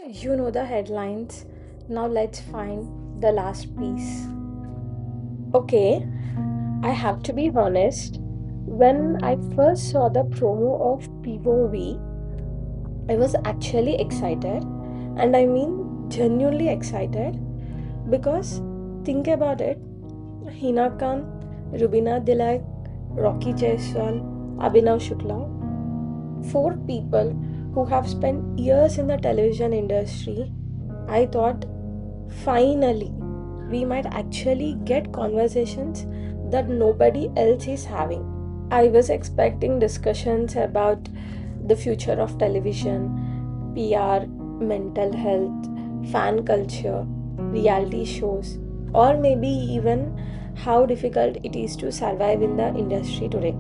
You know the headlines. Now let's find the last piece. Okay, I have to be honest. When I first saw the promo of POV, I was actually excited. And I mean genuinely excited because think about it. Hina Khan, Rubina Dilaik, Rocky Jaiswal, Abhinav Shukla, four people who have spent years in the television industry. I thought finally we might actually get conversations that nobody else is having. I was expecting discussions about the future of television, PR, mental health, fan culture, reality shows, or maybe even how difficult it is to survive in the industry today.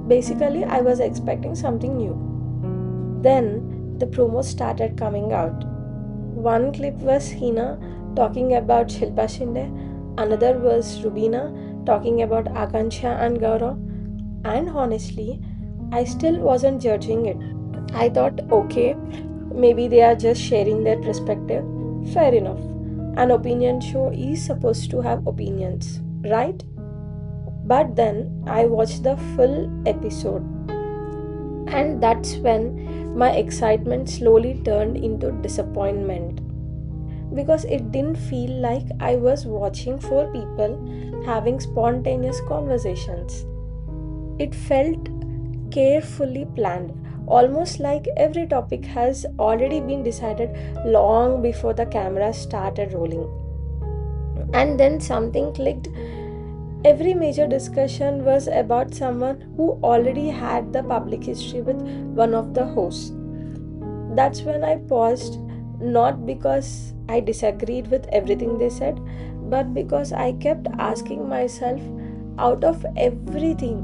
Basically, I was expecting something new. Then the promos started coming out. One clip was Hina talking about Shilpa Shinde, another was Rubina talking about Akansha and Gaurav, and honestly, I still wasn't judging it. I thought, okay, maybe they are just sharing their perspective. Fair enough. An opinion show is supposed to have opinions, right? But then I watched the full episode, and that's when my excitement slowly turned into disappointment because it didn't feel like I was watching four people having spontaneous conversations. It felt carefully planned, almost like every topic has already been decided long before the camera started rolling. And then something clicked. Every major discussion was about someone who already had the public history with one of the hosts. That's when I paused, not because I disagreed with everything they said, but because I kept asking myself, out of everything,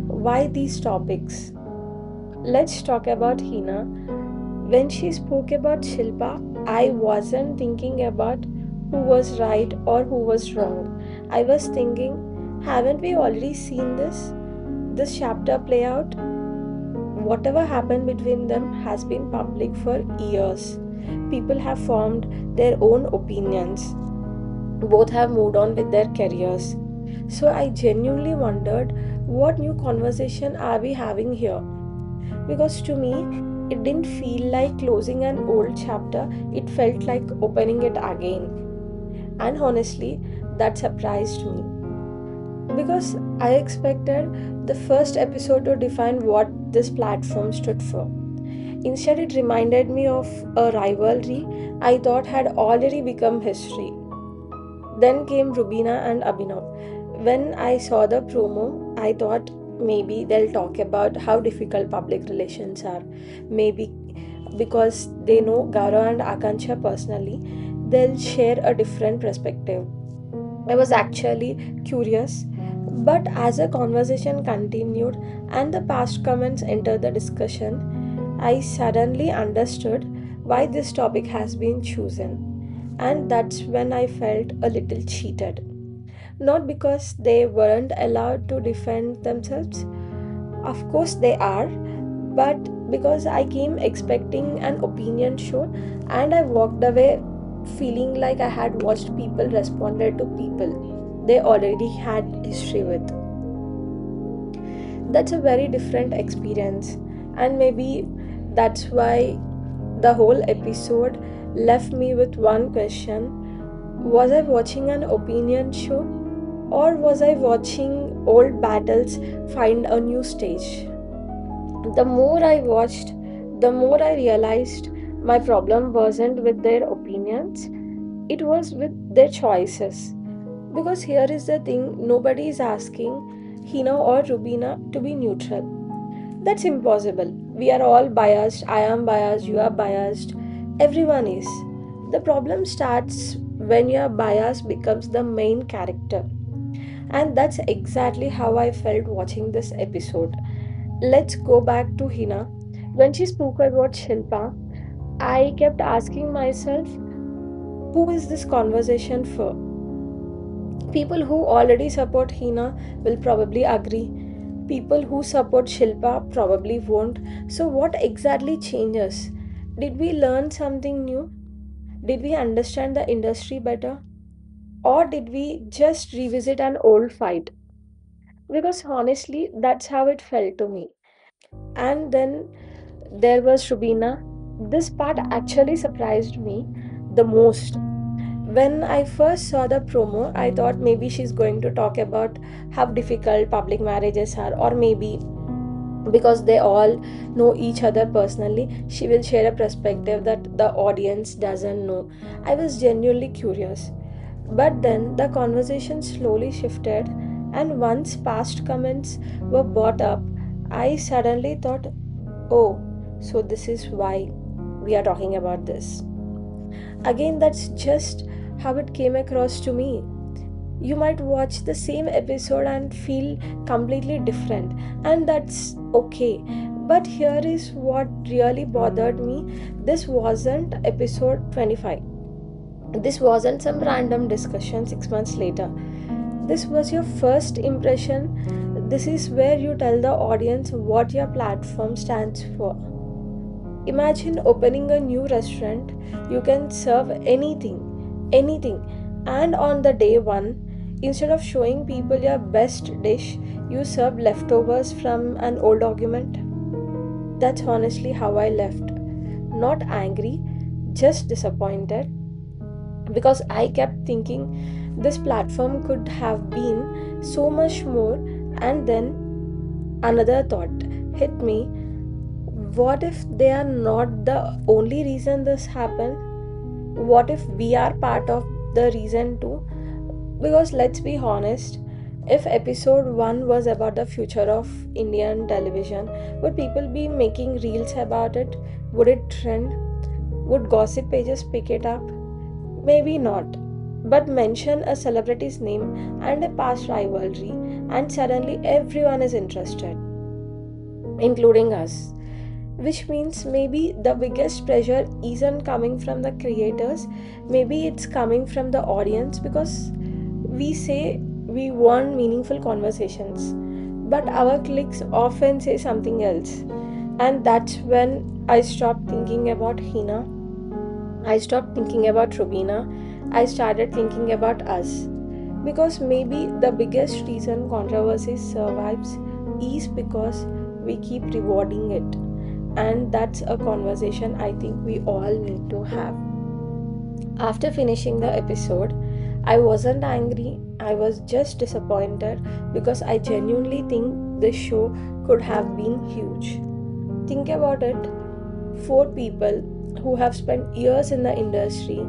why these topics? Let's talk about Hina. When she spoke about Shilpa, I wasn't thinking about who was right or who was wrong. I was thinking, haven't we already seen this chapter play out? Whatever happened between them has been public for years. People have formed their own opinions. Both have moved on with their careers. So I genuinely wondered, what new conversation are we having here? Because to me, it didn't feel like closing an old chapter, it felt like opening it again. And honestly, that surprised me because I expected the first episode to define what this platform stood for. Instead, it reminded me of a rivalry I thought had already become history. Then came Rubina and Abhinav. When I saw the promo, I thought maybe they'll talk about how difficult public relations are. Maybe because they know Gaurav and Akansha personally, they'll share a different perspective. I was actually curious, but as the conversation continued and the past comments entered the discussion, I suddenly understood why this topic has been chosen. And that's when I felt a little cheated. Not because they weren't allowed to defend themselves, of course they are, but because I came expecting an opinion show and I walked away feeling like I had watched people responded to people they already had history with. That's a very different experience, and maybe that's why the whole episode left me with one question. Was I watching an opinion show, or was I watching old battles find a new stage? The more I watched, the more I realized my problem wasn't with their opinions, it was with their choices. Because here is the thing, nobody is asking Hina or Rubina to be neutral. That's impossible. We are all biased. I am biased. You are biased. Everyone is. The problem starts when your bias becomes the main character. And that's exactly how I felt watching this episode. Let's go back to Hina. When she spoke about Shilpa, I kept asking myself, who is this conversation for? People who already support Hina will probably agree. People who support Shilpa probably won't. So, what exactly changes? Did we learn something new? Did we understand the industry better? Or did we just revisit an old fight? Because honestly, that's how it felt to me. And then there was Rubina. This part actually surprised me the most. When I first saw the promo, I thought maybe she's going to talk about how difficult public marriages are, or maybe because they all know each other personally, she will share a perspective that the audience doesn't know. I was genuinely curious. But then the conversation slowly shifted, and once past comments were brought up, I suddenly thought, oh, so this is why we are talking about this. Again, that's just how it came across to me. You might watch the same episode and feel completely different, and that's okay. But here is what really bothered me: this wasn't episode 25, this wasn't some random discussion 6 months later. This was your first impression. This is where you tell the audience what your platform stands for. Imagine opening a new restaurant. You can serve anything. And on the day one, instead of showing people your best dish, you serve leftovers from an old document. That's honestly how I left. Not angry, just disappointed, because I kept thinking this platform could have been so much more. And then another thought hit me: what if they are not the only reason this happened? What if we are part of the reason too? Because let's be honest, if episode 1 was about the future of Indian television, would people be making reels about it? Would it trend? Would gossip pages pick it up? Maybe not. But mention a celebrity's name and a past rivalry, and suddenly everyone is interested, including us. Which means maybe the biggest pressure isn't coming from the creators, maybe it's coming from the audience, because we say we want meaningful conversations, but our clicks often say something else. And that's when I stopped thinking about Hina, I stopped thinking about Rubina, I started thinking about us. Because maybe the biggest reason controversy survives is because we keep rewarding it. And that's a conversation I think we all need to have. After finishing the episode, I wasn't angry, I was just disappointed, because I genuinely think this show could have been huge. Think about it: four people who have spent years in the industry.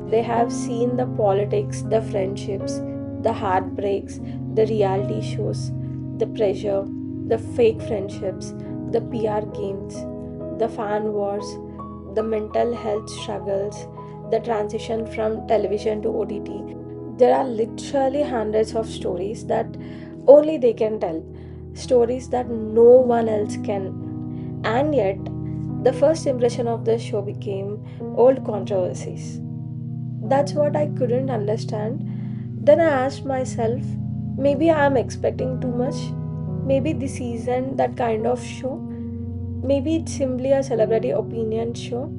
They have seen the politics, the friendships, the heartbreaks, the reality shows, the pressure, the fake friendships, the PR games, the fan wars, the mental health struggles, the transition from television to OTT. There are literally hundreds of stories that only they can tell, stories that no one else can. And yet, the first impression of the show became old controversies. That's what I couldn't understand. Then I asked myself, maybe I'm expecting too much. Maybe this isn't that kind of show. Maybe it's simply a celebrity opinion show.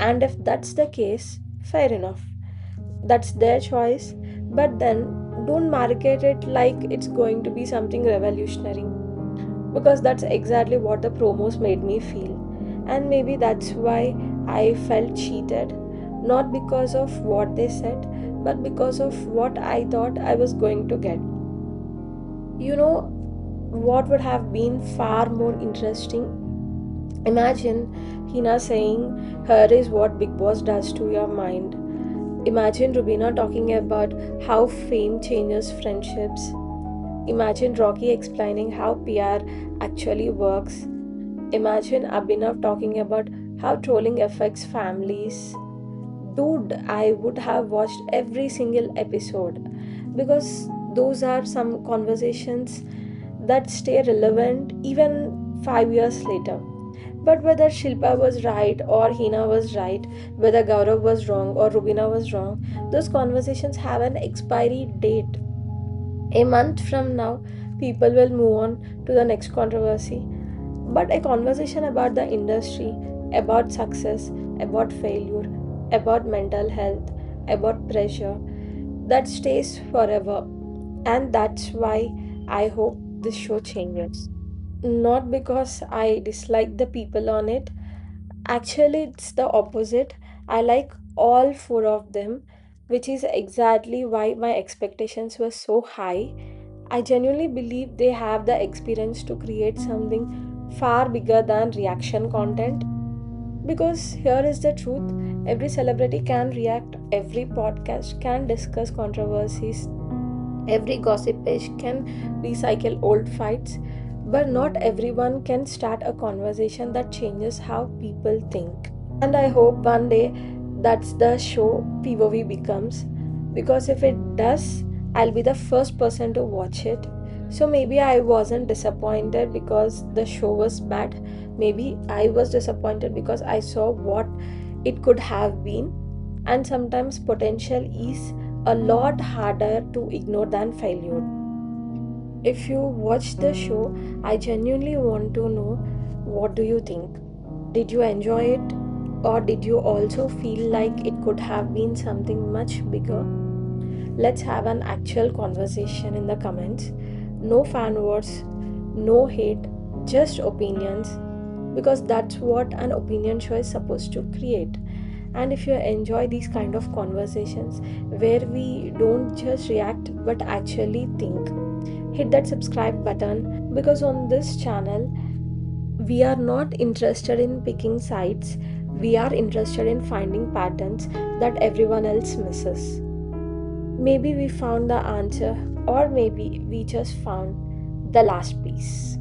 And if that's the case, fair enough. That's their choice. But then don't market it like it's going to be something revolutionary, because that's exactly what the promos made me feel. And maybe that's why I felt cheated, not because of what they said, but because of what I thought I was going to get. You know what would have been far more interesting? Imagine Hina saying, here is what Big Boss does to your mind. Imagine Rubina talking about how fame changes friendships. Imagine Rocky explaining how PR actually works. Imagine Abhinav talking about how trolling affects families. Dude, I would have watched every single episode, because those are some conversations that stay relevant even 5 years later. But whether Shilpa was right or Hina was right, whether Gaurav was wrong or Rubina was wrong, those conversations have an expiry date. A month from now, people will move on to the next controversy. But a conversation about the industry, about success, about failure, about mental health, about pressure that stays forever. And that's why I hope this show changes. Not because I dislike the people on it, actually, it's the opposite. I like all four of them, which is exactly why my expectations were so high. I genuinely believe they have the experience to create something far bigger than reaction content. Because here is the truth, every celebrity can react, every podcast can discuss controversies, every gossip page can recycle old fights, but not everyone can start a conversation that changes how people think. And I hope one day that's the show POV becomes. Because if it does, I'll be the first person to watch it. So maybe I wasn't disappointed because the show was bad. Maybe I was disappointed because I saw what it could have been. And sometimes potential is a lot harder to ignore than failure. If you watch the show, I genuinely want to know, what do you think? Did you enjoy it? Or did you also feel like it could have been something much bigger? Let's have an actual conversation in the comments. No fan wars, no hate, just opinions. Because that's what an opinion show is supposed to create. And if you enjoy these kind of conversations where we don't just react but actually think, hit that subscribe button, because on this channel we are not interested in picking sides, we are interested in finding patterns that everyone else misses. Maybe we found the answer, or maybe we just found the last piece.